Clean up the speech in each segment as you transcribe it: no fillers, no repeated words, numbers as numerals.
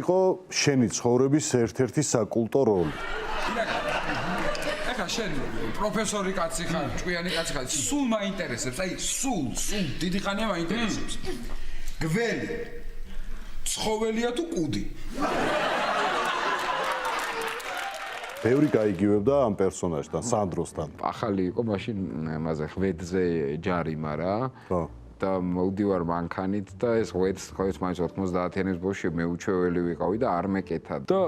იყო შენი ცხოვრების ერთ-ერთი საკულტო როლი. ეხლა შენ პროფესორი კაცი ხარ, ჭკვიანი კაცი ხარ, სულ მაინტერესებს, აი სულ დიდი ხანია მაინტერესებს. გველი ცხოველია თუ კუდი? ბევრი გაიგივებდა ამ პერსონაჟთან, სანდროსთან. ახალი იყო მაშინ მასე ღვედზე ჯარიმა რა. ხო. და მოვდივარ მანქანით და ეს ღვედს ხოიც მაინც 90-იანის ბოში მეუჩვეველი ვიყავი და არ მეკეთა. და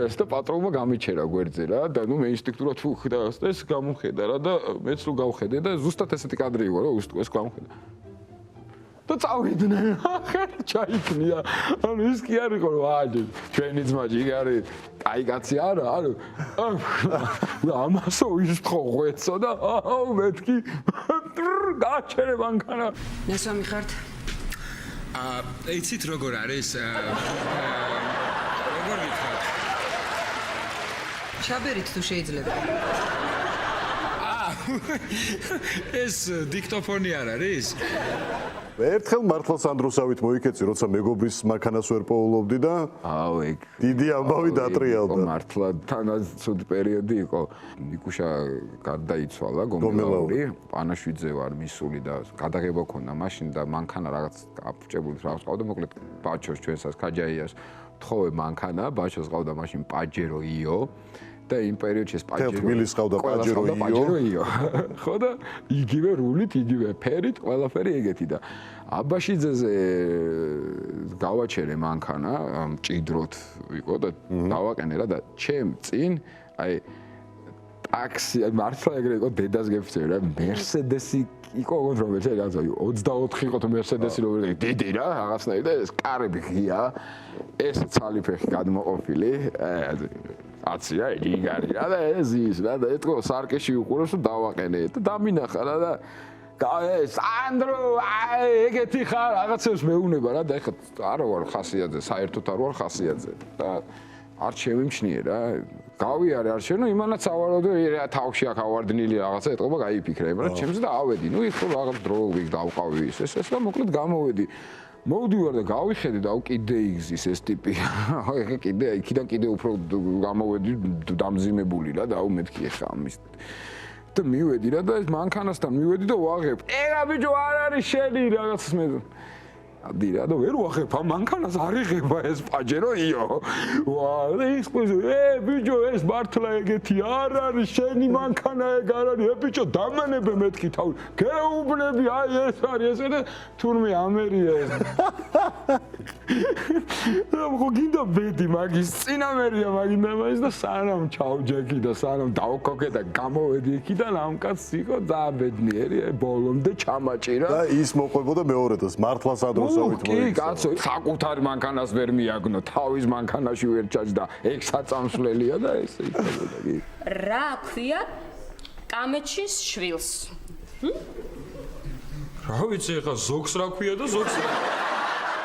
ეს და პატრონმა გამიჩერა გვერდზე რა და ნუ მე ინსტინქტურად თუ ხვდა ეს გამომხედა რა და მეც რო გავხედე და ზუსტად ესეთი კადრი იყო რა ეს გამომხედა. და წავიდნენ ახლა ჩაიქნია ანუ ის კი არ იყო რომ აჯი ჩვენი ძმა ჯიგ არის კაი კაცი არა ანუ ამასო ის ხო ღვეცო და მეთქი გაჩერე მანქანა ნესვა მიხართ იცით როგორ არის როგორ გითხარით შაბერით თუ შეიძლება ეს დიქტოფონი არ არის ერთხელ მართლა სანდროსავით მოიქეცი, როცა მეგობრის მანქანას ვერ პოულობდი და აუ ეგ დიდი ამბავი დატრიალდა. მართლა თანაც ცუდი პერიოდი იყო. ნიკუშა გარდაიცვალა გომელაური, პანაშვიძე ვარ მისული და გადაღება ქონდა მაშინ და მანქანა რაღაც აფუჭებული რაღაც ყავდა, მოკლედ ბაჩოს ჩვენსაც ქაჯაიას თხოვე მანქანა, ბაჩოს ყავდა მაშინ პაჯერო იო. და იმ პერიოდში ეს თბილისს ყავდა პაჯერო იო. ხო და იგივე რულით, იგივე ფერით, ყველაფერი ეგეთი და აბაშიძეზე გავაჩერე მანქანა, მჭიდროთ იყო და დავაყენე რა და ჩემ წინ აი ტაქსი მართლა ეგრე იყო დედას გეფიცე რა მერსედესი იყო რომელიც რაღაც 24 იყო თუ მერსედესი რომელიც დიდი რა რაღაცნაირი და ეს კარები ღია ეს ცალი ფეხი გადმოყოფილი აცია იგარი რა და ეს ის რა და ეთქო სარკეში უყურებს და დავაყენე და დამინახა რა და სანდრო ეგეთი ხარ რაღაცებს მეუნება რა და ეხლა არ ვარ ხასიათზე საერთოდ არ ვარ ხასიათზე და არ შემიმჩნიე რა გავიარე არ შენო იმანაც ავარო და თავში აქ ავარდნილი რაღაცა ეთყობა გაიფიქრე მაგრამ ჩემს და ავედი ნუ ის ხო რაღაც დრო დავყავი ეს და მოკლედ გამოვედი მოვდივარ და გავიხედე და კიდე იგზის ეს ტიპი ეხა კიდე იქიდან კიდე უფრო გამოვედი დამზიმებული რა და მეთქი ეხა ამის და მივედი რა და ეს მანქანასთან მივედი და ვაღებ ეგა ბიჭო არ არის შენი რაღაცას მე ადი რა და ვერ ვახებ ამ მანქანას არ იღება ეს პაჯერო იო ვა ის ყოს ბიჭო ეს მართლა ეგეთი არ არის შენი მანქანა ეგ არ არის ბიჭო დამანებე მეთქი თავი გეუბნები აი ეს არის ეს და თურმე ამერია ეს ხო გინდა ბედი მაგის წინამერია მაგინდა მაგის და სანამ ჩავჯექი და სანამ დავკოკე და გამოვედი იქიდან ამ კაცს იყო ძაბედნიერი ბოლომდე ჩამაჭირა და ის მოყვებოდა მეორედას მართლა სანდროსავით კი კაცო საკუთარი მანქანას ვერ მიაგნო თავის მანქანაში ვერ ჩაჯდა ეგ საწამსვლელია და ესე იქნებოდა კი რა ქვია კამეჩის შვილს რა ვიცი ეხა ზოგს რა ქვია და ზოგს